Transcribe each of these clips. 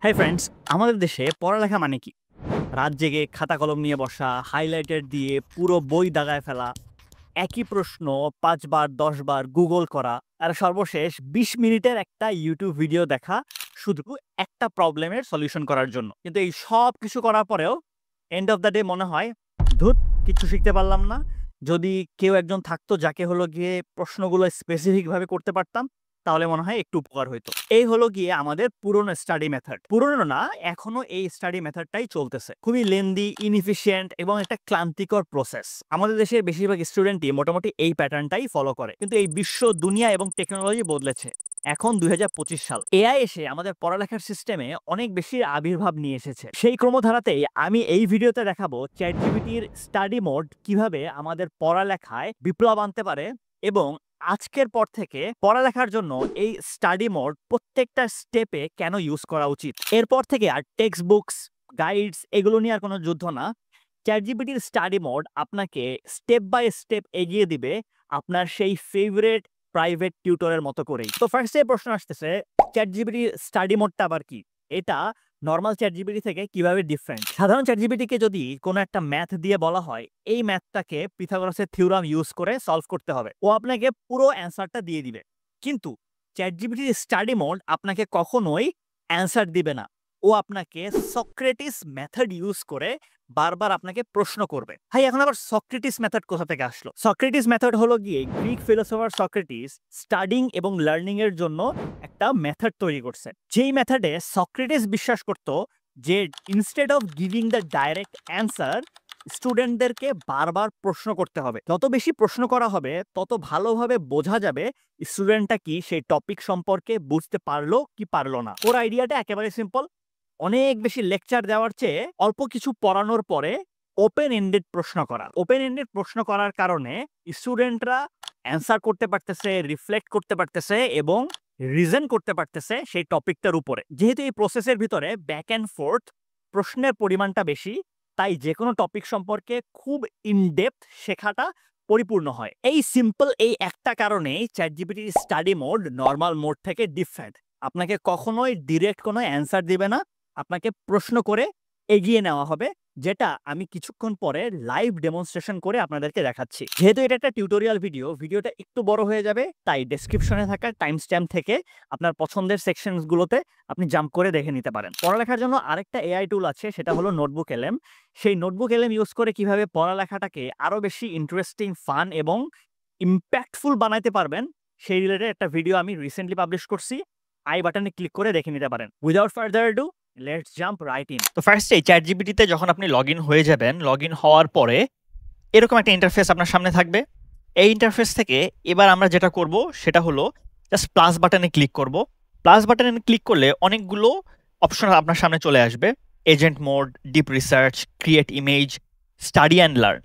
Hi friends, আমাদের দেশে পড়ালেখা মানে কি? রাত জেগে খাতা কলম নিয়ে বসা, হাইলাইটার দিয়ে পুরো বই দাগায় ফেলা, একই প্রশ্ন ৫ বার ১০ বার গুগল করা, আর সর্বশেষ ২০ মিনিটের একটা ইউটিউব ভিডিও দেখা শুধু একটা প্রবলেমের সলিউশন করার জন্য। কিন্তু এই সব কিছু করার পরেও এন্ড অফ দ্য ডে মনে হয়, ধুত, কিচ্ছু শিখতে পারলাম না। যদি কেউ একজন থাকতো যাকে হলো গিয়ে প্রশ্নগুলো স্পেসিফিক ভাবে করতে পারতাম, তাহলে মনে হয় একটু উপকার হইতো। এই হলো গিয়ে আমাদের পুরনো স্টাডি মেথড। পুরনো না, এখনো এই স্টাডি মেথডটাই চলতেছে। খুবই লেন্দি, ইনএফিশিয়েন্ট এবং একটা ক্লান্তিকর প্রসেস। আমাদের দেশের বেশিরভাগ স্টুডেন্টই মোটামুটি এই প্যাটার্নটাই ফলো করে। কিন্তু এই বিশ্ব, দুনিয়া এবং টেকনোলজি বদলেছে। এখন ২০২৫ সাল। এআই এসে আমাদের পড়ালেখার সিস্টেমে অনেক বেশি আবির্ভাব নিয়ে এসেছে। সেই ক্রমধারাতেই আমি এই ভিডিওতে দেখাবো চ্যাটজিপিটির স্টাডি মোড কিভাবে আমাদের পড়ালেখায় বিপ্লব আনতে পারে, এবং আজকের পর থেকে পড়ালেখার জন্য এই স্টাডি মোড প্রত্যেকটা স্টেপে কেন ইউজ করা উচিত। এরপর থেকে আর টেক্সট বুকস, গাইডস এগুলো নিয়ে আর কোনো যুদ্ধ না। চ্যাটজিপিটির স্টাডি মোড আপনাকে স্টেপ বাই স্টেপ এগিয়ে দিবে আপনার সেই ফেভারিট প্রাইভেট টিউটরের মতো করেই। তো ফার্স্টে প্রশ্ন আসতেছে, চ্যাটজিপিটির স্টাডি মোডটা আবার কি? এটা নর্মাল চ্যাটজিপিটি থেকে কিভাবে ডিফারেন্ট? সাধারণ চ্যাটজিপিটিকে যদি কোনো একটা ম্যাথ দিয়ে বলা হয় এই ম্যাথটাকে পিথাগোরাসের থিওরাম ইউজ করে সলভ করতে হবে, ও আপনাকে পুরো অ্যান্সারটা দিয়ে দিবে। কিন্তু চ্যাটজিপিটির স্টাডি মোড আপনাকে কখনোই অ্যান্সার দিবে না। ও আপনাকে সক্রেটিস মেথড ইউজ করে বারবার আপনাকে প্রশ্ন করবে। ভাই, এখন আবার সক্রেটিস মেথড কোথা থেকে আসলো? সক্রেটিস মেথড হলো গিয়ে গ্রিক ফিলোসফার সক্রেটিস স্টাডিং এবং লার্নিং এর জন্য একটা মেথড তৈরি করছে। যেই মেথডে সক্রেটিস বিশ্বাস করত যে instead of giving the direct answer, স্টুডেন্টদেরকে বারবার প্রশ্ন করতে হবে। যত বেশি প্রশ্ন করা হবে তত ভালোভাবে বোঝা যাবে স্টুডেন্টটা কি সেই টপিক সম্পর্কে বুঝতে পারলো কি পারলো না। ওর আইডিয়াটা একেবারে সিম্পল। অনেক বেশি লেকচার দেওয়ার চেয়ে অল্প কিছু পড়ানোর পরে ওপেন এন্ডেড প্রশ্ন করা। ওপেন এন্ডেড প্রশ্ন করার কারণে স্টুডেন্টরা অ্যান্সার করতে পারতেছে, রিফ্লেক্ট করতে পারতেছে এবং রিজন করতে পারতেছে সেই টপিকটার উপরে। যেহেতু এই প্রসেসের ভিতরে ব্যাক অ্যান্ড ফোর্থ প্রশ্নের পরিমাণটা বেশি, তাই যে কোনো টপিক সম্পর্কে খুব ইনডেপথ শেখাটা পরিপূর্ণ হয়। এই সিম্পল এই একটা কারণেই চ্যাটজিপিটির স্টাডি মোড নর্মাল মোড থেকে ডিফারেন্ট। আপনাকে কখনোই ডিরেক্ট কোনো অ্যান্সার দিবে না, আপনাকে প্রশ্ন করে এগিয়ে নেওয়া হবে, যেটা আমি কিছুক্ষণ পরে লাইভ ডেমনস্ট্রেশন করে আপনাদেরকে দেখাচ্ছি। যেহেতু এটা একটা টিউটোরিয়াল ভিডিও, ভিডিওটা একটু বড় হয়ে যাবে, তাই ডেসক্রিপশনে থাকা টাইম স্ট্যাম্প থেকে আপনার পছন্দের সেকশনসগুলোতে আপনি জাম্প করে দেখে নিতে পারেন। পড়ালেখার জন্য আরেকটা এআই টুল আছে, সেটা হলো নোটবুক এলএম। সেই নোটবুক এলএম ইউজ করে কিভাবে পড়ালেখাটাকে আরো বেশি ইন্টারেস্টিং, ফান এবং ইম্প্যাক্টফুল বানাইতে পারবেন সেই রিলেটেড একটা ভিডিও আমি রিসেন্টলি পাবলিশ করছি। আই বাটনে ক্লিক করে দেখে নিতে পারেন। Without further do, let's jump right in. তো ফার্স্টে চ্যাটজিপিটিতে যখন আপনি লগ ইন হয়ে যাবেন, লগ ইন হওয়ার পরে এরকম একটা ইন্টারফেস আপনার সামনে থাকবে। এই ইন্টারফেস থেকে এবার আমরা যেটা করব সেটা হলো জাস্ট প্লাস বাটনে ক্লিক করব। প্লাস বাটনে ক্লিক করলে অনেকগুলো অপশন আপনার সামনে চলে আসবে। Agent mode, deep research, create image, study and learn.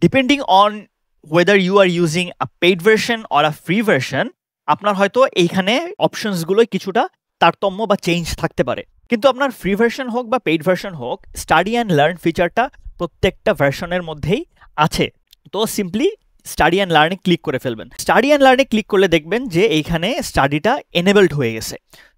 Depending on whether you are using a paid version or a free version, আপনার হয়তো এইখানে অপশনসগুলো কিছুটা তারতম্য বা চেঞ্জ থাকতে পারে। কিন্তু আপনার ফ্রি ভার্সন হোক বা পেইড ভার্সন হোক, স্টাডি অ্যান্ড লার্ন ফিচারটা প্রত্যেকটা ভার্সনের মধ্যেই আছে। তো সিম্পলি স্টাডি অ্যান্ড লার্নে ক্লিক করে ফেলবেন। স্টাডি অ্যান্ড লার্নে ক্লিক করলে দেখবেন যে এইখানে স্টাডিটা এনেবলড হয়ে গেছে।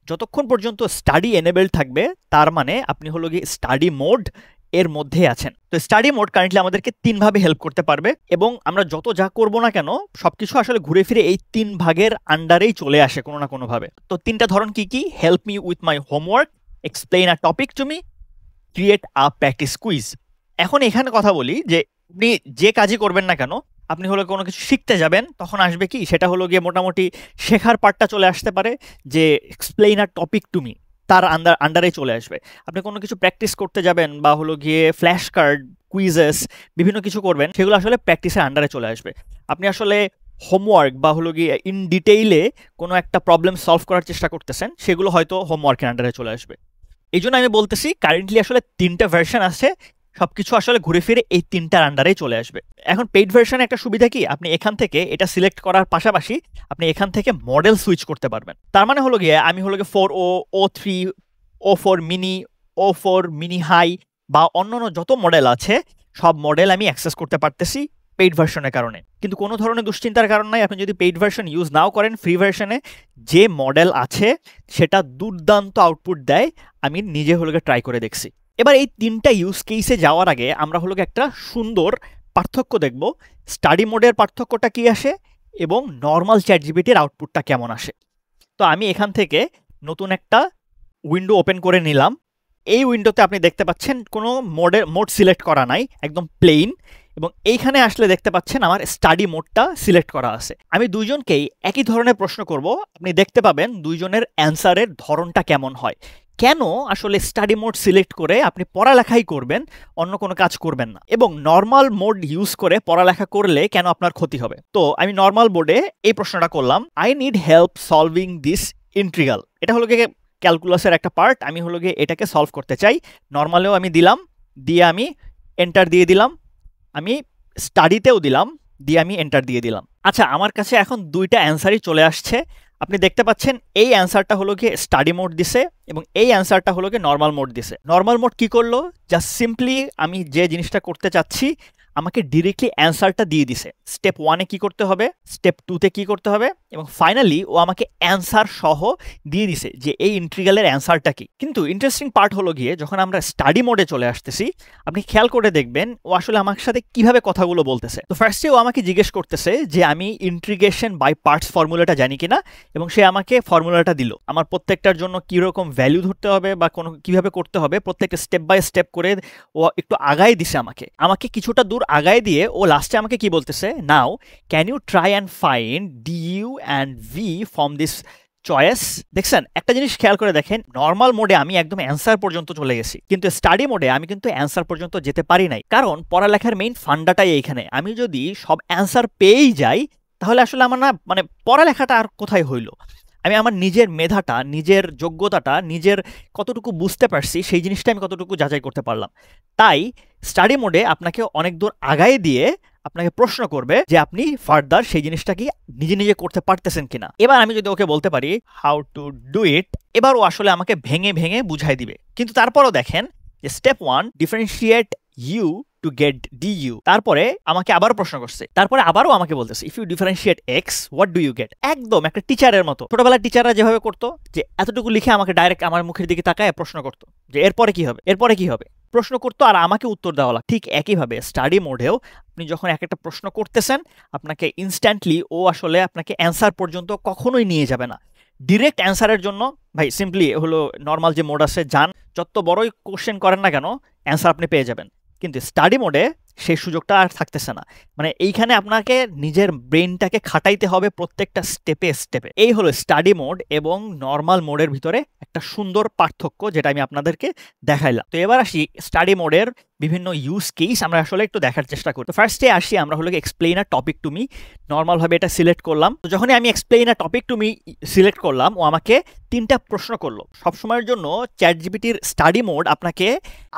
যতক্ষণ পর্যন্ত স্টাডি এনেবলড থাকবে তার মানে আপনি হলো গিয়ে স্টাডি মোড এর মধ্যে আছেন। তো স্টাডি মোড কারেন্টলি আমাদেরকে 3 ভাবে হেল্প করতে পারবে, এবং আমরা যত যা করব না কেন সবকিছু আসলে ঘুরে ফিরে এই 3 ভাগের আন্ডারেই চলে আসে কোনো না কোনো ভাবে। তো 3টা ধরন কি কি? Help me with my homework, explain a topic to me, create a practice quiz. এখন এখানে কথা বলি যে আপনি যে কাজই করবেন না কেন, আপনি হলো কোনো কিছু শিখতে যাবেন, তখন আসবে কি, সেটা হলো গিয়ে মোটামুটি শেখার পার্টটা চলে আসতে পারে যে explain a topic to me, তার আন্ডারে চলে আসবে। আপনি কোনো কিছু প্র্যাকটিস করতে যাবেন বা হলো গিয়ে ফ্ল্যাশ কার্ড, কুইজেস, বিভিন্ন কিছু করবেন, সেগুলো আসলে প্র্যাকটিসের আন্ডারে চলে আসবে। আপনি আসলে হোমওয়ার্ক বা হলো গিয়ে ইন ডিটেইলে কোনো একটা প্রবলেম সলভ করার চেষ্টা করতেছেন, সেগুলো হয়তো হোমওয়ার্কের আন্ডারে চলে আসবে। এই জন্য আমি বলতেছি কারেন্টলি আসলে 3টা ভার্সন আছে, সবকিছু আসলে ঘুরে ফিরে এই 3টার আন্ডারেই চলে আসবে। এখন পেইড ভার্সনে একটা সুবিধা কি, আপনি এখান থেকে এটা সিলেক্ট করার পাশাপাশি আপনি এখান থেকে মডেল সুইচ করতে পারবেন। তার মানে হলো গিয়ে আমি হলো গিয়ে 4O, O3, O4 mini, O4 mini high বা অন্যান্য যত মডেল আছে সব মডেল আমি অ্যাক্সেস করতে পারতেছি পেইড ভার্সনের কারণে। কিন্তু কোনো ধরনের দুশ্চিন্তার কারণ নাই, আপনি যদি পেইড ভার্সন ইউজ নাও করেন, ফ্রি ভার্সনে যে মডেল আছে সেটা দুর্দান্ত আউটপুট দেয়। আমি নিজে ট্রাই করে দেখছি। এবার এই 3টা ইউজ কেসে যাওয়ার আগে আমরা একটা সুন্দর পার্থক্য দেখব। স্টাডি মোডের পার্থক্যটা কি আসে এবং নর্মাল চ্যাটজিপিটির আউটপুটটা কেমন আসে। তো আমি এখান থেকে নতুন একটা উইন্ডো ওপেন করে নিলাম। এই উইন্ডোতে আপনি দেখতে পাচ্ছেন কোনো মোড সিলেক্ট করা নাই, একদম প্লেন। এবং এইখানে আসলে দেখতে পাচ্ছেন আমার স্টাডি মোডটা সিলেক্ট করা আছে। আমি দুইজনকেই একই ধরনের প্রশ্ন করব, আপনি দেখতে পাবেন দুইজনের অ্যান্সারের ধরনটা কেমন হয়। কেন আসলে স্টাডি মোড সিলেক্ট করে আপনি পড়ালেখাই করবেন, অন্য কোনো কাজ করবেন না, এবং নর্মাল মোড ইউজ করে পড়ালেখা করলে কেন আপনার ক্ষতি হবে। তো আমি নর্মাল মোডে এই প্রশ্নটা করলাম, I need help solving this integral. এটা গিয়ে ক্যালকুলাসের একটা পার্ট, আমি গিয়ে এটাকে সলভ করতে চাই। নর্মালেও আমি দিলাম, দিয়ে আমি এন্টার দিয়ে দিলাম। আমি স্টাডিতেও দিলাম, দিয়ে আমি এন্টার দিয়ে দিলাম। আচ্ছা, আমার কাছে এখন 2টা অ্যান্সারই চলে আসছে। আপনি দেখতে পাচ্ছেন এই অ্যান্সারটা গিয়ে স্টাডি মোড দিছে এবং এই অ্যান্সারটা গিয়ে নর্মাল মোড দিছে। নর্মাল মোড কি করলো, জাস্ট সিম্পলি আমি যে জিনিসটা করতে চাচ্ছি আমাকে ডিরেক্টলি অ্যান্সারটা দিয়ে দিছে। স্টেপ 1-এ কী করতে হবে, স্টেপ 2-তে কী করতে হবে, এবং ফাইনালি ও আমাকে অ্যান্সার সহ দিয়ে দিছে যে এই ইন্টিগ্রালের অ্যান্সারটা কি। কিন্তু ইন্টারেস্টিং পার্ট গিয়ে যখন আমরা স্টাডি মোডে চলে আসতেছি, আপনি খেয়াল করে দেখবেন ও আসলে আমার সাথে কিভাবে কথাগুলো বলতেছে। তো ফার্স্টে ও আমাকে জিজ্ঞেস করতেছে যে আমি ইন্টিগ্রেশন বাই পার্টস ফর্মুলাটা জানি কিনা, এবং সে আমাকে ফর্মুলাটা দিল। আমার প্রত্যেকটার জন্য কীরকম ভ্যালু ধরতে হবে বা কোনো কীভাবে করতে হবে প্রত্যেকটা স্টেপ বাই স্টেপ করে ও একটু আগায় দিছে আমাকে কিছুটা দূর আগায় দিয়ে ও লাস্টে আমাকে কি বলতেছে, now can you try and find D U and V from this choice. দেখছেন, একটা জিনিস খেয়াল করে দেখেন, নর্মাল মোডে আমি একদম অ্যান্সার পর্যন্ত চলে গেছি, কিন্তু স্টাডি মোডে আমি কিন্তু অ্যান্সার পর্যন্ত যেতে পারি নাই। কারণ পড়ালেখার মেইন ফান্ডাটাই এইখানে। আমি যদি সব অ্যান্সার পেয়েই যাই তাহলে আসলে আমার না পড়ালেখাটা আর কোথায় হইল। আমি আমার নিজের মেধাটা, নিজের যোগ্যতাটা, নিজের কতটুকু বুঝতে পারছি সেই জিনিসটা আমি কতটুকু যাচাই করতে পারলাম। তাই স্টাডি মোডে আপনাকে অনেক দূর আগায় দিয়ে আপনাকে প্রশ্ন করবে যে আপনি ফার্দার সেই জিনিসটা কি নিজে নিজে করতে পারতেছেন কিনা। এবার আমি যদি ওকে বলতে পারি হাউ টু ডু ইট, এবার ও আসলে আমাকে ভেঙে ভেঙে বুঝাই দিবে। কিন্তু তারপরও দেখেন যে step 1 differentiate you to get D U, তারপরে আমাকে আবার প্রশ্ন করছে, তারপরে আবারও আমাকে বলতেছে if you differentiate X what do you get. একদম একটা টিচারের মতো, ছোটবেলার টিচাররা যেভাবে করতো যে এতটুকু লিখে আমাকে ডাইরেক্ট আমার মুখের দিকে তাকায় প্রশ্ন করতো যে এরপরে কি হবে, এরপরে কি হবে, প্রশ্ন করতো আর আমাকে উত্তর দেওয়া লাগতো। ঠিক একইভাবে স্টাডি মোডেও আপনি যখন একটা প্রশ্ন করতেছেন আপনাকে ইনস্ট্যান্টলি ও আসলে আপনাকে অ্যান্সার পর্যন্ত কখনোই নিয়ে যাবে না। ডিরেক্ট অ্যান্সারের জন্য ভাই সিম্পলি নর্মাল যে মোড আছে যান, যত বড়ই কোশ্চেন করেন না কেন অ্যান্সার আপনি পেয়ে যাবেন। কিন্তু স্টাডি মোডে সেই সুযোগটা আর থাকতেছে না। এইখানে আপনাকে নিজের ব্রেনটাকে খাটাইতে হবে প্রত্যেকটা স্টেপে স্টেপে। এই স্টাডি মোড এবং নর্মাল মোডের ভিতরে একটা সুন্দর পার্থক্য, যেটা আমি আপনাদেরকে দেখাইলাম। তো এবার আসি স্টাডি মোডের বিভিন্ন ইউজ কেস আমরা আসলে একটু দেখার চেষ্টা করি। তো ফার্স্টে আসি আমরা explain a topic to me. নর্মালভাবে এটা সিলেক্ট করলাম। তো যখনই আমি explain a topic to me select করলাম, ও আমাকে 3টা প্রশ্ন করলো। সবসময়ের জন্য চ্যাটজিপিটির স্টাডি মোড আপনাকে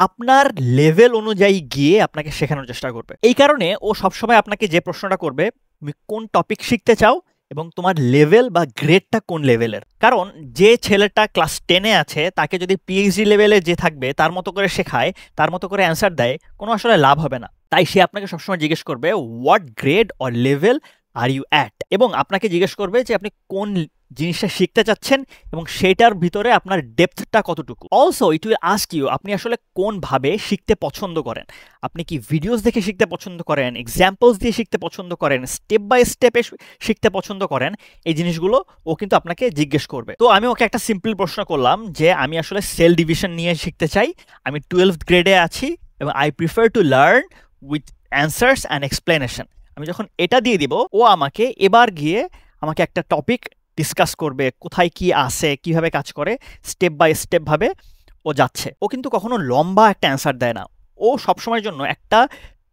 আপনার লেভেল অনুযায়ী গিয়ে আপনাকে শেখানোর চেষ্টা করবে। এই কারণে ও সবসময় আপনাকে যে প্রশ্নটা করবে, তুমি কোন টপিক শিখতে চাও এবং তোমার লেভেল বা গ্রেডটা কোন লেভেলের। কারণ যে ছেলেটা ক্লাস 10-এ আছে তাকে যদি পিএইচডি লেভেলে যে থাকবে তার মতো করে শেখায়, তার মতো করে অ্যান্সার দেয়, কোনো আসলে লাভ হবে না। তাই সে আপনাকে সবসময় জিজ্ঞেস করবে what grade or level are you at, এবং আপনাকে জিজ্ঞেস করবে যে আপনি কোন জিনিসটা শিখতে চাচ্ছেন এবং সেটার ভিতরে আপনার ডেপথটা কতটুকু। Also it will ask you আপনি আসলে কোনভাবে শিখতে পছন্দ করেন। আপনি কি ভিডিওস দেখে শিখতে পছন্দ করেন, এক্সাম্পলস দিয়ে শিখতে পছন্দ করেন, স্টেপ বাই স্টেপে শিখতে পছন্দ করেন, এই জিনিসগুলো ও কিন্তু আপনাকে জিজ্ঞেস করবে। তো আমি ওকে একটা সিম্পল প্রশ্ন করলাম যে আমি আসলে সেল ডিভিশন নিয়ে শিখতে চাই, আমি 12th গ্রেডে আছি এবং I prefer to learn with answers and explanation. আমি যখন এটা দিয়ে দিব, ও আমাকে এবার গিয়ে আমাকে একটা টপিক ডিসকাস করবে, কোথায় কি আছে, কিভাবে কাজ করে, স্টেপ বাই স্টেপ ভাবে ও যাচ্ছে। ও কিন্তু কখনো লম্বা একটা অ্যান্সার দেয় না। ও সবসময়ের জন্য একটা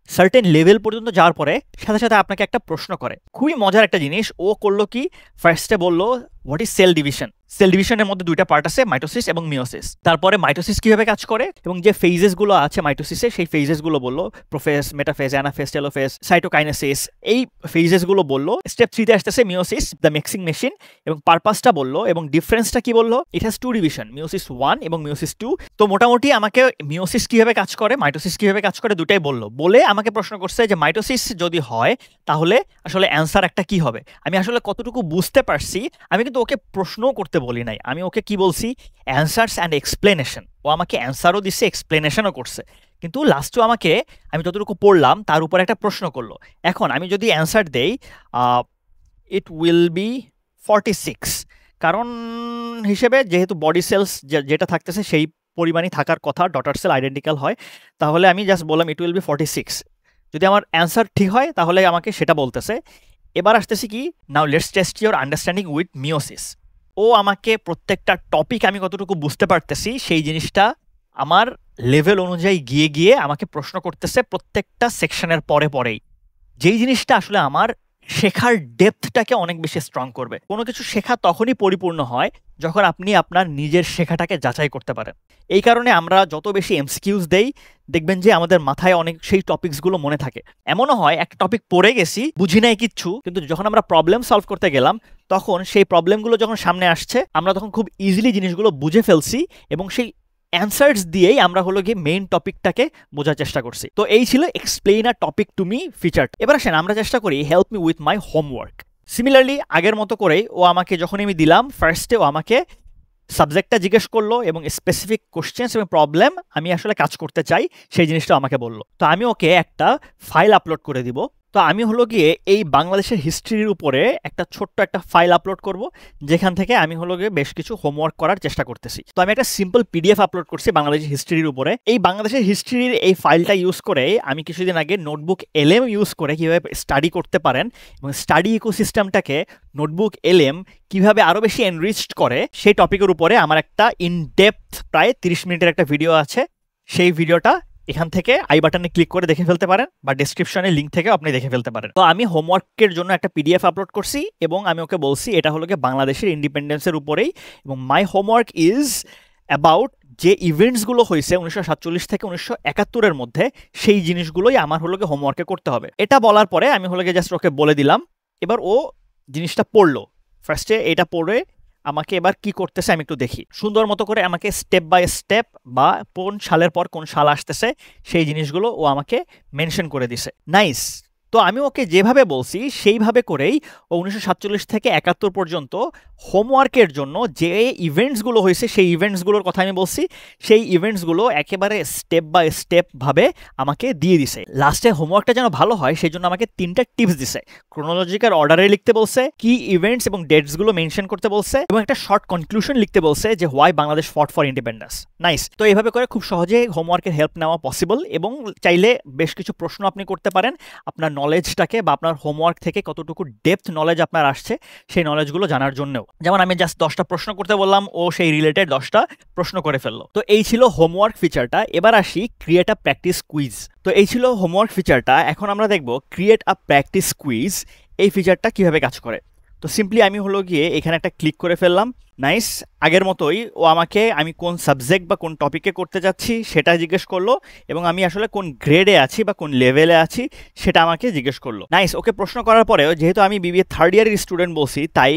সার্টেন লেভেল পর্যন্ত যাওয়ার পরে সাথে সাথে আপনাকে একটা প্রশ্ন করে। খুবই মজার একটা জিনিস ও করলো কি, ফার্স্টে বললো what is cell division. Cell ডিভিশনের মধ্যে দুইটা পার্ট আছে, মাইটোসিস এবং মিওসিস। তারপরে মাইটোসিস কিভাবে কাজ করে এবং যে ফেজেসগুলো আছে মাইটোসিসে, সেই ফেজেসগুলো বললো prophase, metaphase, anaphase, telophase, cytokinesis, এই ফেজেসগুলো বললো। স্টেপ 3 তে আসতেছে মিওসিস, দ্য মিক্সিং মেশিন, এবং পারপাসটা বললো এবং ডিফারেন্সটা কি বললো, ইট হ্যাজ 2 ডিভিশন, মিওসিস 1 এবং মিওসিস 2। তো মোটামুটি আমাকে মিওসিস কিভাবে কাজ করে, মাইটোসিস কিভাবে কাজ করে দুটাই বললো। বলে আমাকে প্রশ্ন করছে যে মাইটোসিস যদি হয় তাহলে আসলে অ্যান্সার একটা কি হবে। আমি আসলে কতটুকু বুঝতে পারছি, আমি কিন্তু ওকে প্রশ্নও করতে বলি নাই, আমি ওকে কি বলছি, অ্যান্সার্স অ্যান্ড এক্সপ্লেনেশন। ও আমাকে অ্যান্সারও দিচ্ছে, এক্সপ্লেনেশনও করছে, কিন্তু লাস্টও আমাকে আমি যতটুকু পড়লাম তার উপর একটা প্রশ্ন করলো। এখন আমি যদি অ্যান্সার দেই ইট উইল বি 46, কারণ হিসেবে যেহেতু বডি সেলস যেটা থাকতেছে সেই পরিমাণই থাকার কথা, ডটার সেল আইডেন্টিক্যাল হয়, তাহলে আমি জাস্ট বললাম ইট উইল বি 46। যদি আমার অ্যান্সার ঠিক হয় তাহলে আমাকে সেটা বলতেছে। এবার আসতেছি কি, now let's test your understanding with meiosis. ও আমাকে প্রত্যেকটা টপিক আমি কতটুকু বুঝতে পারতেছি সেই জিনিসটা আমার লেভেল অনুযায়ী গিয়ে গিয়ে আমাকে প্রশ্ন করতেছে প্রত্যেকটা সেকশনের পরে পরেই, যেই জিনিসটা আসলে আমার শেখার ডেপথটাকে অনেক বেশি স্ট্রং করবে। কোনো কিছু শেখা তখনই পরিপূর্ণ হয় যখন আপনি আপনার নিজের শেখাটাকে যাচাই করতে পারেন। এই কারণে আমরা যত বেশি এমসিকিউজ দেই, দেখবেন যে আমাদের মাথায় অনেক সেই টপিকসগুলো মনে থাকে। এমনও হয় একটা টপিক পড়ে গেছি, বুঝি নাই কিচ্ছু, কিন্তু যখন আমরা প্রবলেম সলভ করতে গেলাম তখন সেই প্রবলেমগুলো যখন সামনে আসছে আমরা তখন খুব ইজিলি জিনিসগুলো বুঝে ফেলছি এবং সেই অ্যান্সার্স দিয়েই আমরা হলো গিয়ে মেইন টপিকটাকে বোঝার চেষ্টা করছি। তো এই ছিল explain a topic to me feature. এবার আসেন আমরা চেষ্টা করি help me with my homework. Similarly আগের মতো করেই ও আমাকে যখন আমি দিলাম ফার্স্টে ও আমাকে সাবজেক্টটা জিজ্ঞেস করলো এবং স্পেসিফিক কোশ্চেন্স এবং প্রবলেম আমি আসলে কাজ করতে চাই সেই জিনিসটা আমাকে বললো। তো আমি ওকে একটা ফাইল আপলোড করে দিব। তো আমি হলো গিয়ে এই বাংলাদেশের হিস্ট্রির উপরে একটা ছোট্ট একটা ফাইল আপলোড করব, যেখান থেকে আমি হলো গিয়ে বেশ কিছু হোমওয়ার্ক করার চেষ্টা করতেছি। তো আমি একটা সিম্পল পিডিএফ আপলোড করছি বাংলাদেশের হিস্ট্রির উপরে। এই বাংলাদেশের হিস্ট্রির এই ফাইলটা ইউজ করে আমি কিছুদিন আগে নোটবুক এলএম ইউজ করে কীভাবে স্টাডি করতে পারেন এবং স্টাডি ইকোসিস্টেমটাকে নোটবুক এলএম কিভাবে আরও বেশি এনরিচড করে সেই টপিকের উপরে আমার একটা ইনডেপথ প্রায় 30 মিনিটের একটা ভিডিও আছে। সেই ভিডিওটা এখান থেকে আই বাটনে ক্লিক করে দেখে ফেলতে পারেন বা ডেসক্রিপশনে লিঙ্ক থেকে আপনি দেখে ফেলতে পারেন। তো আমি হোমওয়ার্কের জন্য একটা পিডিএফ আপলোড করছি এবং আমি ওকে বলছি এটা হলো গিয়ে বাংলাদেশের ইন্ডিপেন্ডেন্সের উপরেই, এবং মাই হোমওয়ার্ক ইজ অ্যাবাউট যে ইভেন্টসগুলো হয়েছে 1947 থেকে 1971-এর মধ্যে, সেই জিনিসগুলোই আমার হলো গিয়ে হোমওয়ার্কে করতে হবে। এটা বলার পরে আমি হলো গিয়ে জাস্ট ওকে বলে দিলাম। এবার ও জিনিসটা পড়লো, ফার্স্টে এটা পড়ে আমাকে এবার কি করতেছে আমি একটু দেখি। সুন্দর মতো করে আমাকে স্টেপ বাই স্টেপ বা কোন সালের পর কোন সাল আসতেছে সেই জিনিসগুলো ও আমাকে মেনশন করে দিছে। নাইস। তো আমি ওকে যেভাবে বলছি সেইভাবে করেই ও 1947 থেকে 71 পর্যন্ত হোমওয়ার্কের জন্য যে ইভেন্টসগুলো হয়েছে সেই ইভেন্টসগুলোর কথা আমি বলছি, সেই ইভেন্টসগুলো একেবারে স্টেপ বাই স্টেপভাবে আমাকে দিয়ে দিছে। লাস্টে হোমওয়ার্কটা যেন ভালো হয় সেই জন্য আমাকে 3টা টিপস দিছে। ক্রোনোলজিক্যাল অর্ডারে লিখতে বলছে, কি ইভেন্টস এবং ডেটসগুলো মেনশন করতে বলছে, এবং একটা শর্ট কনক্লুশন লিখতে বলছে যে why Bangladesh fought for independence. Nice. তো এইভাবে করে খুব সহজে হোমওয়ার্কের হেল্প নেওয়া পসিবল, এবং চাইলে বেশ কিছু প্রশ্ন আপনি করতে পারেন আপনার নলেজটাকে বা আপনার হোমওয়ার্ক থেকে কতটুকু ডেপথ নলেজ আপনার আসছে সেই নলেজগুলো জানার জন্যও। যেমন আমি জাস্ট 10টা প্রশ্ন করতে বললাম, ও সেই রিলেটেড 10টা প্রশ্ন করে ফেললো। তো এই ছিল হোমওয়ার্ক ফিচারটা। এবার আসি ক্রিয়েট আ প্র্যাকটিস কুইজ। তো এই ছিল হোমওয়ার্ক ফিচারটা। এখন আমরা দেখব ক্রিয়েট আ প্র্যাকটিস কুইজ এই ফিচারটা কিভাবে কাজ করে। তো সিম্পলি আমি হলো গিয়ে এখানে একটা ক্লিক করে ফেললাম। নাইস। আগের মতোই ও আমাকে আমি কোন সাবজেক্ট বা কোন টপিকে করতে যাচ্ছি সেটা জিজ্ঞেস করলো, এবং আমি আসলে কোন গ্রেডে আছি বা কোন লেভেলে আছি সেটা আমাকে জিজ্ঞেস করলো। নাইস। ওকে প্রশ্ন করার পরেও যেহেতু আমি বিবিএ থার্ড ইয়ারের স্টুডেন্ট বলছি, তাই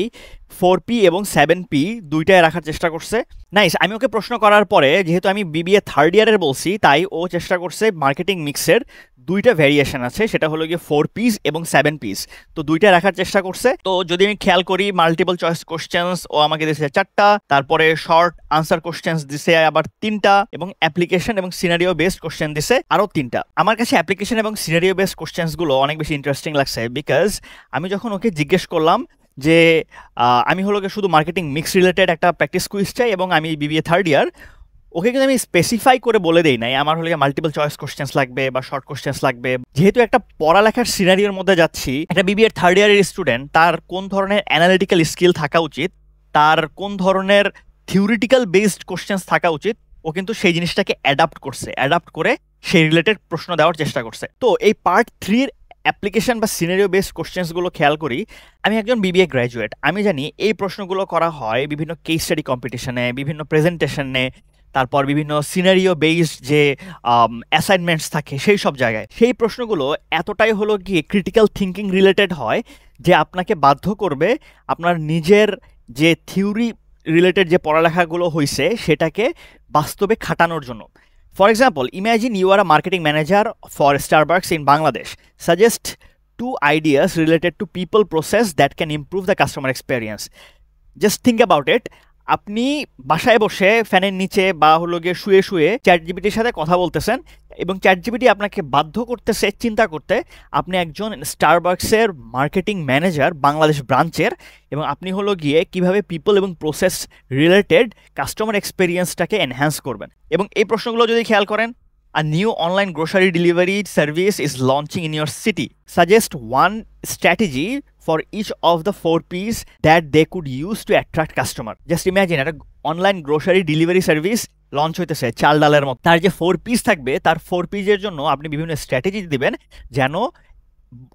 4P এবং 7P দুইটাই রাখার চেষ্টা করছে। নাইস। আমি ওকে প্রশ্ন করার পরে যেহেতু আমি বিবিএ থার্ড ইয়ারের বলছি, তাই ও চেষ্টা করছে মার্কেটিং মিক্সের দুইটা ভ্যারিয়েশন আছে, সেটা হলো গিয়ে 4Ps এবং 7Ps, তো দুইটা রাখার চেষ্টা করছে। তো যদি আমি খেয়াল করি মাল্টিপল চয়েস কোশ্চেন্স ও আমাকে দিয়েছে 4টা, তারপরে শর্ট আনসার কোশ্চেন্স দিছে আবার 3টা, এবং অ্যাপ্লিকেশন এবং সিনারিও বেসড কোশ্চেন দিছে আরও 3টা। আমার কাছে অ্যাপ্লিকেশন এবং সিনারিও বেসড কোশ্চেন্সগুলো অনেক বেশি ইন্টারেস্টিং লাগছে, বিকজ আমি যখন ওকে জিজ্ঞেস করলাম যে আমি হলো গিয়ে শুধু মার্কেটিং মিক্স রিলেটেড একটা প্র্যাকটিস কুইজ চাই এবং আমি বিবিএ থার্ড ইয়ার, ওকে কিন্তু আমি স্পেসিফাই করে বলে দেই নাই আমার হলে মাল্টিপল চয়েস কোশ্চেন্স লাগবে বা শর্ট কোশ্চেন্স লাগবে। যেহেতু একটা পড়ালেখার সিনারিওর মধ্যে যাচ্ছি, একটা বিবিএ থার্ড ইয়ারের স্টুডেন্ট তার কোন ধরনের অ্যানালিটিক্যাল স্কিল থাকা উচিত, তার কোন ধরনের থিওরিটিক্যাল বেসড কোশ্চেন্স থাকা উচিত, ও কিন্তু সেই জিনিসটাকে অ্যাডাপ্ট করছে, অ্যাডাপ্ট করে সেই রিলেটেড প্রশ্ন দেওয়ার চেষ্টা করছে। তো এই পার্ট 3-র অ্যাপ্লিকেশন বা সিনারিও বেসড কোশ্চেন্সগুলো খেয়াল করি, আমি একজন বিবিএ গ্র্যাজুয়েট, আমি জানি এই প্রশ্নগুলো করা হয় বিভিন্ন কেস স্টাডি কম্পিটিশনে, বিভিন্ন প্রেজেন্টেশনে, তারপর বিভিন্ন সিনারিও বেসড যে অ্যাসাইনমেন্টস থাকে সেই সব জায়গায়। সেই প্রশ্নগুলো এতটাই হলো গিয়ে ক্রিটিক্যাল থিঙ্কিং রিলেটেড হয় যে আপনাকে বাধ্য করবে আপনার নিজের যে থিওরি রিলেটেড যে পড়ালেখাগুলো হয়েছে সেটাকে বাস্তবে খাটানোর জন্য। For example, imagine you are a marketing manager for Starbucks in Bangladesh. Suggest 2 ideas related to people process that can improve the customer experience. Just think about it. আপনি বাসায় বসে ফ্যানের নিচে বা হলো গিয়ে শুয়ে শুয়ে চ্যাটজিপিটির সাথে কথা বলতেছেন এবং চ্যাটজিপিটি আপনাকে বাধ্য করতেছে চিন্তা করতে আপনি একজন স্টারবাকসের মার্কেটিং ম্যানেজার বাংলাদেশ ব্রাঞ্চের, এবং আপনি হলো গিয়ে কিভাবে পিপল এবং প্রসেস রিলেটেড কাস্টমার এক্সপেরিয়েন্সটাকে এনহ্যান্স করবেন। এবং এই প্রশ্নগুলো যদি খেয়াল করেন, a new online grocery delivery service is launching in your city. Suggest one strategy for each of the 4 P's that they could use to attract customer. Just imagine একটা online grocery delivery service launch হইতেছে চাল ডালের মতো, তার যে 4 P's থাকবে তার 4 P's এর জন্য আপনি বিভিন্ন স্ট্র্যাটেজি দিবেন যেন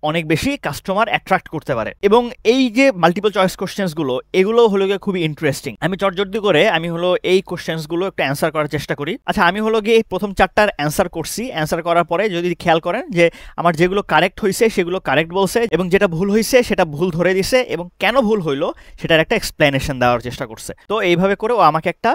অনেক বেশি কাস্টমার অ্যাট্রাক্ট করতে পারে। এবং এই যে মাল্টিপল চয়েস কোশ্চেন্সগুলো এগুলো হলো গিয়ে খুবই ইন্টারেস্টিং। আমি চটজলদি করে আমি হলো এই কোশ্চেন্সগুলো একটু অ্যান্সার করার চেষ্টা করি। আচ্ছা, আমি হলো গিয়ে প্রথম 4টার অ্যান্সার করছি। অ্যান্সার করার পরে যদি খেয়াল করেন যে আমার যেগুলো কারেক্ট হয়েছে সেগুলো কারেক্ট বলছে এবং যেটা ভুল হয়েছে সেটা ভুল ধরে দিছে এবং কেন ভুল হইলো সেটার একটা এক্সপ্লেনেশন দেওয়ার চেষ্টা করছে। তো এইভাবে করে ও আমাকে একটা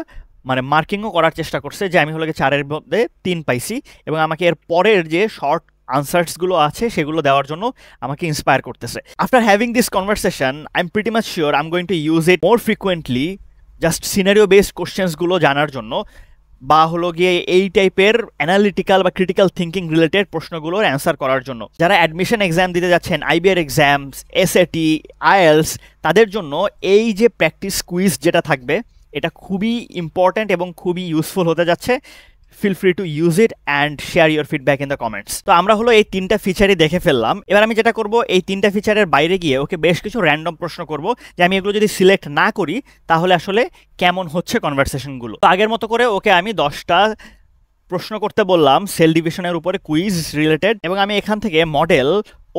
মানে মার্কিংও করার চেষ্টা করছে যে আমি হলো গিয়ে 4-এর মধ্যে 3 পাইছি এবং আমাকে এর পরের যে শর্ট আনসার্সগুলো আছে সেগুলো দেওয়ার জন্য আমাকে ইন্সপায়ার করতেছে। After having this conversation I am pretty much sure I am going to use it more frequently, just scenario based কোশ্চেন্সগুলো জানার জন্য বা হলো গিয়ে এই টাইপের অ্যানালিটিক্যাল বা ক্রিটিক্যাল থিঙ্কিং রিলেটেড প্রশ্নগুলোর অ্যান্সার করার জন্য। যারা অ্যাডমিশন এক্সাম দিতে যাচ্ছেন, আইবিআর এক্সামস, এসএটি, আইএলস, তাদের জন্য এই যে প্র্যাকটিস কুইজ যেটা থাকবে এটা খুবই ইম্পর্ট্যান্ট এবং খুবই ইউজফুল হতে যাচ্ছে। Feel free to use it and share your feedback in the comments. তো আমরা হলো এই 3টা ফিচারই দেখে ফেললাম। এবার আমি যেটা করব, এই 3টা ফিচারের বাইরে গিয়ে ওকে বেশ কিছু র্যান্ডম প্রশ্ন করব যে আমি এগুলো যদি সিলেক্ট না করি তাহলে আসলে কেমন হচ্ছে কনভারসেশনগুলো। তো আগের মতো করে ওকে আমি 10টা প্রশ্ন করতে বললাম সেল ডিভিশনের উপরে কুইজ রিলেটেড, এবং আমি এখান থেকে মডেল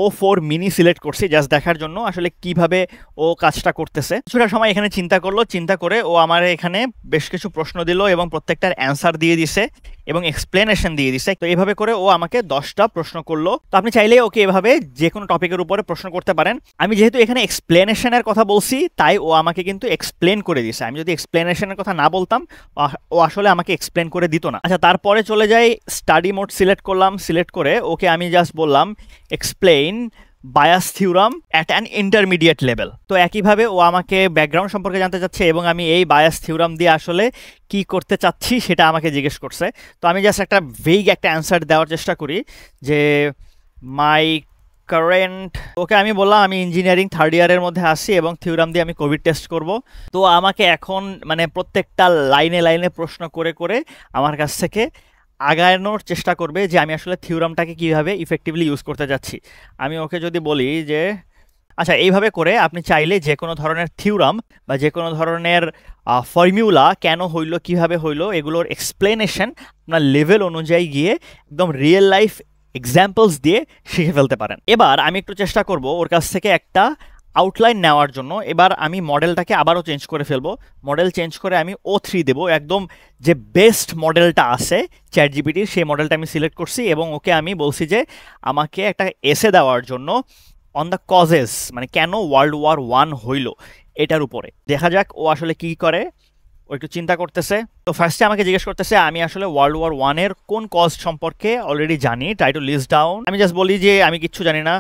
O4 মিনি সিলেক্ট করছি জাস্ট দেখার জন্য আসলে কিভাবে ও কাজটা করতেছে। কিছুটা সময় এখানে চিন্তা করলো, চিন্তা করে ও আমার এখানে বেশ কিছু প্রশ্ন দিল এবং প্রত্যেকটার অ্যান্সার দিয়ে দিছে এবং এক্সপ্লেনেশন দিয়ে দিছে। তো এইভাবে করে ও আমাকে 10টা প্রশ্ন করলো। তো আপনি চাইলে ওকে এভাবে যে কোনো টপিকের উপরে প্রশ্ন করতে পারেন। আমি যেহেতু এখানে এক্সপ্লেনেশনের কথা বলছি তাই ও আমাকে কিন্তু এক্সপ্লেন করে দিছে। আমি যদি এক্সপ্লেনেশনের কথা না বলতাম ও আসলে আমাকে এক্সপ্লেন করে দিত না। আচ্ছা, তারপরে চলে যাই স্টাডি মোড সিলেক্ট করলাম। সিলেক্ট করে ওকে আমি জাস্ট বললাম explain bias theorem at an intermediate level. তো একইভাবে ও আমাকে ব্যাকগ্রাউন্ড সম্পর্কে জানতে চাচ্ছে এবং আমি এই বায়াস থিওরাম দিয়ে আসলে কি করতে চাচ্ছি সেটা আমাকে জিজ্ঞেস করছে। তো আমি জাস্ট একটা ভেগ একটা অ্যান্সার দেওয়ার চেষ্টা করি যে মাই কারেন্ট, ওকে আমি বললাম আমি ইঞ্জিনিয়ারিং 3rd ইয়ারের মধ্যে আসি এবং থিওরাম দিয়ে আমি কোভিড টেস্ট করব। তো আমাকে এখন মানে প্রত্যেকটা লাইনে লাইনে প্রশ্ন করে করে আমার কাছ থেকে আগানোর চেষ্টা করবে যে আমি আসলে থিওরামটাকে কীভাবে ইফেক্টিভলি ইউজ করতে যাচ্ছি। আমি ওকে যদি বলি যে আচ্ছা, এইভাবে করে আপনি চাইলে যে কোনো ধরনের থিওরাম বা যে কোনো ধরনের ফর্মুলা কেন হইলো, কিভাবে হইলো, এগুলোর এক্সপ্লেনেশন আপনার লেভেল অনুযায়ী গিয়ে একদম রিয়েল লাইফ এক্সাম্পলস দিয়ে শিখে ফেলতে পারেন। এবার আমি একটু চেষ্টা করব ওর কাছ থেকে একটা আউটলাইন নেওয়ার জন্য। এবার আমি মডেলটাকে আবারও চেঞ্জ করে ফেলবো। মডেল চেঞ্জ করে আমি O3 দেবো, একদম যে বেস্ট মডেলটা আছে চ্যাটজিপিটির সেই মডেলটা আমি সিলেক্ট করছি এবং ওকে আমি বলছি যে আমাকে একটা এসে দেওয়ার জন্য অন দ্য কজেস, মানে কেন ওয়ার্ল্ড ওয়ার 1 হইল এটার উপরে। দেখা যাক ও আসলে কি করে। ও একটু চিন্তা করতেছে। তো ফার্স্টে আমাকে জিজ্ঞেস করতেছে আমি আসলে ওয়ার্ল্ড ওয়ার 1-এর কোন কজ সম্পর্কে অলরেডি জানি, ট্রাই টু লিস্ট ডাউন। আমি জাস্ট বলি যে আমি কিচ্ছু জানি না,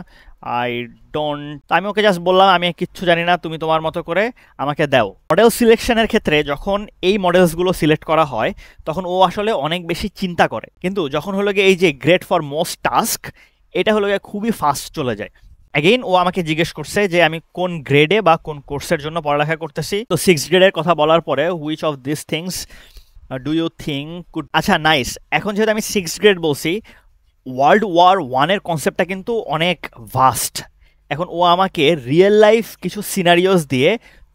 আই ডোন্ট। আমি ওকে জাস্ট বললাম আমি কিচ্ছু জানি না, তুমি তোমার মতো করে আমাকে দাও। মডেল সিলেকশনের ক্ষেত্রে যখন এই মডেলসগুলো সিলেক্ট করা হয় তখন ও আসলে অনেক বেশি চিন্তা করে, কিন্তু যখন হলো গিয়ে এই যে গ্রেট ফর মোস্ট টাস্ক, এটা হলো গিয়ে খুবই ফাস্ট চলে যায়। অ্যাগেইন ও আমাকে জিজ্ঞেস করছে যে আমি কোন গ্রেডে বা কোন কোর্সের জন্য পড়ালেখা করতেছি। তো 6 গ্রেডের কথা বলার পরে which of this things do you think could. আচ্ছা, নাইস। এখন যেহেতু আমি 6 গ্রেড বলছি, ওয়ার্ল্ড ওয়ার 1-এর কনসেপ্টটা কিন্তু অনেক ভাস্ট। এখন ও আমাকে রিয়েল লাইফ কিছু সিনারিওস দিয়ে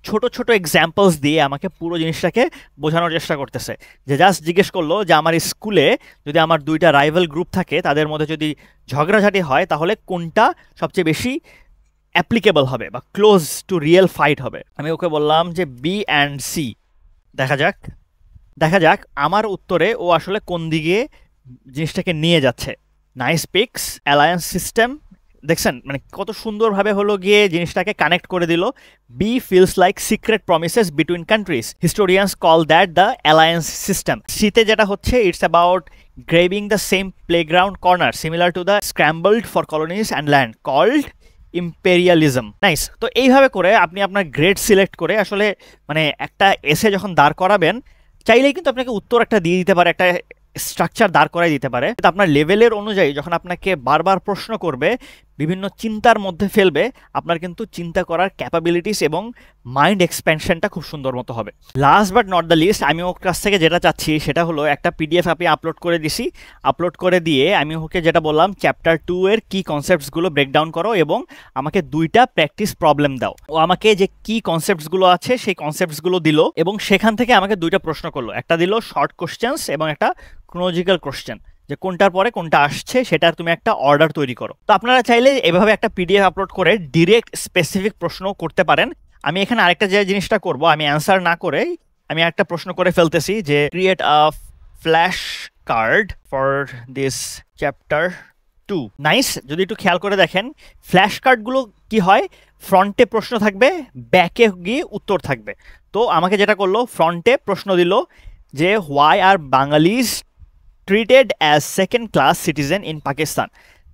ছোট ছোট এক্সাম্পলস দিয়ে আমাকে পুরো জিনিসটাকে বোঝানোর চেষ্টা করতেছে। যে জাস্ট জিজ্ঞেস করলো যে আমার স্কুলে যদি আমার দুইটা রাইভাল গ্রুপ থাকে, তাদের মধ্যে যদি ঝগড়াঝাটি হয়, তাহলে কোনটা সবচেয়ে বেশি অ্যাপ্লিকেবল হবে বা ক্লোজ টু রিয়েল ফাইট হবে। আমি ওকে বললাম যে বি অ্যান্ড সি। দেখা যাক আমার উত্তরে ও আসলে কোন দিকে জিনিসটাকে নিয়ে যাচ্ছে। নাইস পিক্স, অ্যালায়েন্স সিস্টেম, দেখছেন মানে কত সুন্দরভাবে হলো গিয়ে জিনিসটাকে কানেক্ট করে দিল। Be feels like secret promises between countries, historians call that the alliance system. সিতে যেটা হচ্ছে it's about grabbing the same playground corner similar to the scrambled for colonies and land called imperialism. Nice. তো এইভাবে করে আপনি আপনার grade select করে আসলে মানে একটা এসে যখন দাঁড় করাবেন, চাইলেই কিন্তু আপনাকে উত্তর একটা দিয়ে দিতে পারে, একটা স্ট্রাকচার দাঁড় করাই দিতে পারে। কিন্তু আপনার লেভেলের অনুযায়ী যখন আপনাকে বারবার প্রশ্ন করবে, বিভিন্ন চিন্তার মধ্যে ফেলবে, আপনার কিন্তু চিন্তা করার ক্যাপাবিলিটিস এবং মাইন্ড এক্সপ্যানশনটা খুব সুন্দর মতো হবে। Last but not the least, আমি ওর কাছ থেকে যেটা চাচ্ছি সেটা হলো একটা পিডিএফ আমি আপলোড করে দিছি। আপলোড করে দিয়ে আমি ওকে যেটা বললাম, চ্যাপ্টার 2 এর কি কনসেপ্টসগুলো ব্রেকডাউন করো এবং আমাকে 2টা প্র্যাকটিস প্রবলেম দাও। ও আমাকে যে কি কনসেপ্টসগুলো আছে সেই কনসেপ্টসগুলো দিল এবং সেখান থেকে আমাকে 2টা প্রশ্ন করলো। একটা দিল শর্ট কোশ্চেন্স এবং একটা ক্রোনোলজিক্যাল কোশ্চেন, যে কোনটার পরে কোনটা আসছে সেটার তুমি একটা অর্ডার তৈরি করো। তো আপনারা চাইলে এভাবে একটা পিডিএফ আপলোড করে ডিরেক্ট স্পেসিফিক প্রশ্ন করতে পারেন। আমি এখানে আরেকটা যে জিনিসটা করব, আমি অ্যান্সার না করে আমি একটা প্রশ্ন করে ফেলতেছি যে create a flash card for this chapter 2। Nice. যদি একটু খেয়াল করে দেখেন, ফ্ল্যাশ কার্ডগুলো কি হয়, ফ্রন্টে প্রশ্ন থাকবে, ব্যাকে গিয়ে উত্তর থাকবে। তো আমাকে যেটা করলো, ফ্রন্টে প্রশ্ন দিল যে why are বাঙালিজ treated as second class citizen in Pakistan.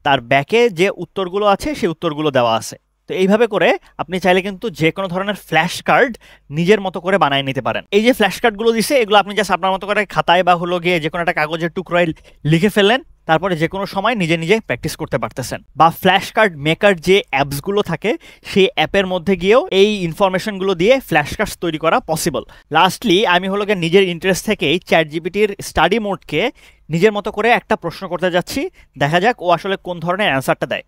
তার ব্যাকে যে উত্তরগুলো আছে সেই উত্তরগুলো দেওয়া আছে। তো এইভাবে করে আপনি চাইলে কিন্তু যে কোনো ধরনের ফ্ল্যাশ কার্ড নিজের মতো করে বানিয়ে নিতে পারেন। এই যে ফ্ল্যাশ কার্ডগুলো দিছে, এগুলো আপনি জাস্ট আপনার মতো করে খাতায় বা হলো গিয়ে যে কোনো একটা কাগজের টুকরোয় লিখে ফেললেন, তারপরে যে কোনো সময় নিজে নিজে প্র্যাকটিস করতে পারতেছেন। বা ফ্ল্যাশ কার্ড মেকার যে অ্যাপসগুলো থাকে, সেই অ্যাপের মধ্যে গিয়েও এই ইনফরমেশনগুলো দিয়ে ফ্ল্যাশ কার্ডস তৈরি করা পসিবল। লাস্টলি আমি হলো গিয়ে নিজের ইন্টারেস্ট থেকেই চ্যাটজিপিটির স্টাডি মোডকে নিজের মতো করে একটা প্রশ্ন করতে যাচ্ছি। দেখা যাক ও আসলে কোন ধরনের অ্যান্সারটা দেয়।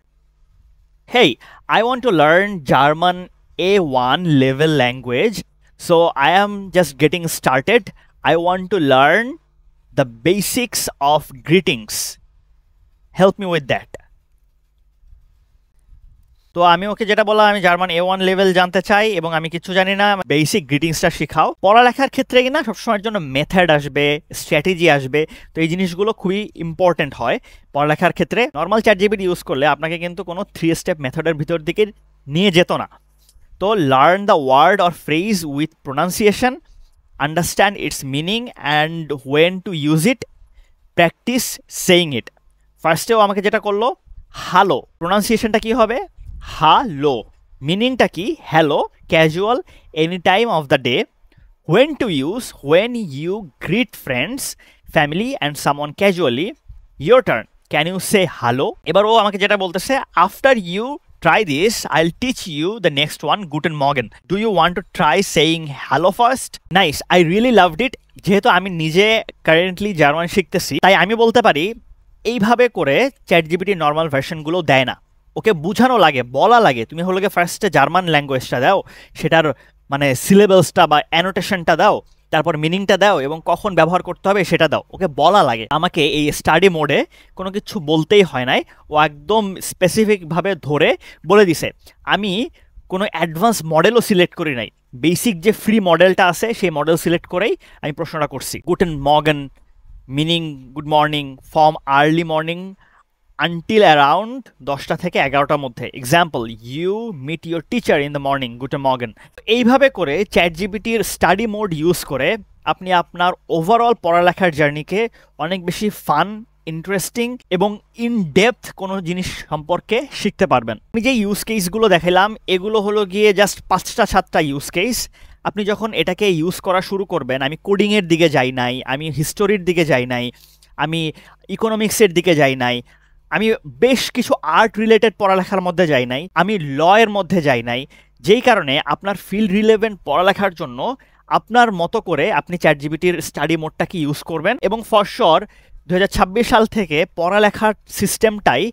Hey, I want to learn German A1 level language, so I am just getting started. I want to learn the basics of greetings. Help me with that. তো আমি ওকে যেটা বললাম, আমি জার্মান A1 লেভেল জানতে চাই এবং আমি কিছু জানি না, বেসিক গ্রিটিংসটা শেখাও। পড়ালেখার ক্ষেত্রে কিনা সবসময়ের জন্য মেথড আসবে, স্ট্র্যাটেজি আসবে, তো এই জিনিসগুলো খুবই ইম্পর্টেন্ট হয় পড়ালেখার ক্ষেত্রে। নর্মাল চ্যাটজিপিটি ইউজ করলে আপনাকে কিন্তু কোনো 3 স্টেপ মেথডের ভিতর দিকে নিয়ে যেত না। তো learn the word or phrase with pronunciation, understand its meaning and when to use it, practise saying it. ফার্স্টেও আমাকে যেটা করলো, হ্যালো, প্রোনাউন্সিয়েশনটা কি হবে, হ্যালো, মিনিংটা কি, hello, casual, any time of the day. When to use, when you greet friends, family and someone casually. Your turn, can you say hello. এবার ও আমাকে যেটা বলতেছে, after you try this, I'll teach you the next one, Guten Morgen. Do you want to try saying hello first? Nice, I really loved it. যেহেতু আমি নিজে currently German শিখতেছি, তাই আমি বলতে পারি এইভাবে করে চ্যাটজিপিটি নর্মাল ভার্সনগুলো দেয় না। ওকে বুঝানো লাগে, বলা লাগে, তুমি হলো গিয়ে ফার্স্টে জার্মান ল্যাঙ্গুয়েজটা দাও, সেটার মানে সিলেবাসটা বা অ্যানোটেশনটা দাও, তারপর মিনিংটা দাও এবং কখন ব্যবহার করতে হবে সেটা দাও। ওকে বলা লাগে। আমাকে এই স্টাডি মোডে কোনো কিছু বলতেই হয় নাই, ও একদম স্পেসিফিকভাবে ধরে বলে দিছে। আমি কোনো অ্যাডভান্স মডেলও সিলেক্ট করি নাই, বেসিক যে ফ্রি মডেলটা আছে সেই মডেল সিলেক্ট করেই আমি প্রশ্নটা করছি। গুটেন মর্গেন, meaning good morning, from early morning until around 10টা থেকে 11টার মধ্যে। Example, you meet your teacher in the morning, গুটেন মর্গেন। এইভাবে করে চ্যাটজিপিটির স্টাডি মোড ইউজ করে আপনি আপনার ওভারঅল পড়ালেখার জার্নিকে অনেক বেশি ফান, ইন্টারেস্টিং এবং ইন ডেপথ কোনো জিনিস সম্পর্কে শিখতে পারবেন। আমি যে ইউজ কেসগুলো দেখালাম এগুলো হলো গিয়ে জাস্ট 5টা-7টা ইউজ কেস। আপনি যখন এটাকে ইউজ করা শুরু করবেন, আমি কোডিংয়ের দিকে যাই নাই, আমি হিস্টোরির দিকে যাই নাই, আমি ইকোনমিক্সের দিকে যাই নাই, আমি বেশ কিছু আর্ট রিলেটেড পড়ালেখার মধ্যে যাই নাই, আমি লয়ের মধ্যে যাই নাই। যেই কারণে আপনার ফিল্ড রিলেভেন্ট পড়ালেখার জন্য আপনার মতো করে আপনি চ্যাটজিপিটির স্টাডি মোডটাকে ইউজ করবেন। এবং ফর শিওর 2026 সাল থেকে পড়ালেখার সিস্টেমটাই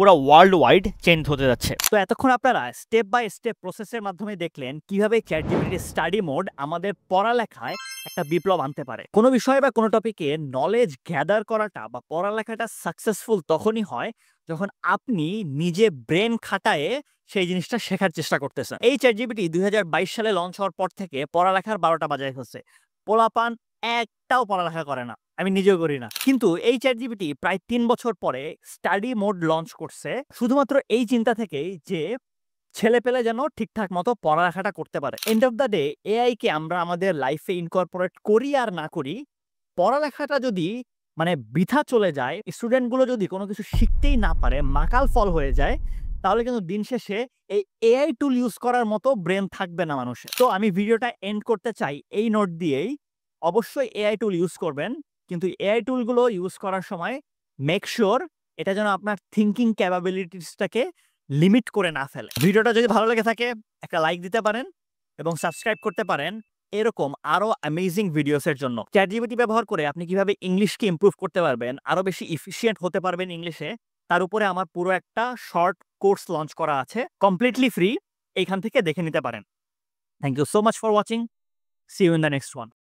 পুরো ওয়ার্ল্ড ওয়াইড চেঞ্জ হতে যাচ্ছে। তো এতক্ষণ আপনারা স্টেপ বাই স্টেপ প্রসেসের মাধ্যমে দেখলেন কিভাবে চ্যাটজিপিটি স্টাডি মোড আমাদের পড়ালেখায় একটা বিপ্লব আনতে পারে। কোনো বিষয় বা কোনো টপিকে নলেজ গ্যাদার করাটা বা পড়ালেখাটা সাকসেসফুল তখনই হয় যখন আপনি নিজে ব্রেন খাটায়ে সেই জিনিসটা শেখার চেষ্টা করতেছেন। এই চ্যাটজিপিটি 2022 সালে লঞ্চ হওয়ার পর থেকে পড়ালেখার 12টা বাজায় হচ্ছে। পোলাপান একটাও পড়ালেখা করে না, আমি নিজেও করি না। কিন্তু এই চ্যাটজিপিটি প্রায় 3 বছর পরে স্টাডি মোড লঞ্চ করছে শুধুমাত্র এই চিন্তা থেকেই যে ছেলেপেলে যেন ঠিকঠাক মতো পড়ালেখাটা করতে পারে। End of the day AI কে আমরা আমাদের লাইফে ইনকর্পোরেট করি আর না করি, পড়ালেখাটা যদি মানে বৃথা চলে যায়, স্টুডেন্টগুলো যদি কোনো কিছু শিখতেই না পারে, মাকাল ফল হয়ে যায়, তাহলে কিন্তু দিন শেষে এই এআই টুল ইউজ করার মতো ব্রেন থাকবে না মানুষের। তো আমি ভিডিওটা এন্ড করতে চাই এই নোট দিয়েই, অবশ্যই এআই টুল ইউজ করবেন, কিন্তু এআই টুলগুলো ইউজ করার সময় মেক শিওর এটা যেন আপনার থিঙ্কিং ক্যাপাবিলিটিসটাকে লিমিট করে না ফেলে। ভিডিওটা যদি ভালো লেগে থাকে একটা লাইক দিতে পারেন এবং সাবস্ক্রাইব করতে পারেন এরকম আরো অ্যামেজিং ভিডিওসের জন্য। চ্যাটজিপিটি ব্যবহার করে আপনি কিভাবে ইংলিশকে ইমপ্রুভ করতে পারবেন, আরো বেশি এফিশিয়েন্ট হতে পারবেন ইংলিশে, তার উপরে আমার পুরো একটা শর্ট কোর্স লঞ্চ করা আছে, কমপ্লিটলি ফ্রি। এইখান থেকে দেখে নিতে পারেন। Thank you so much for watching. See you in the next one.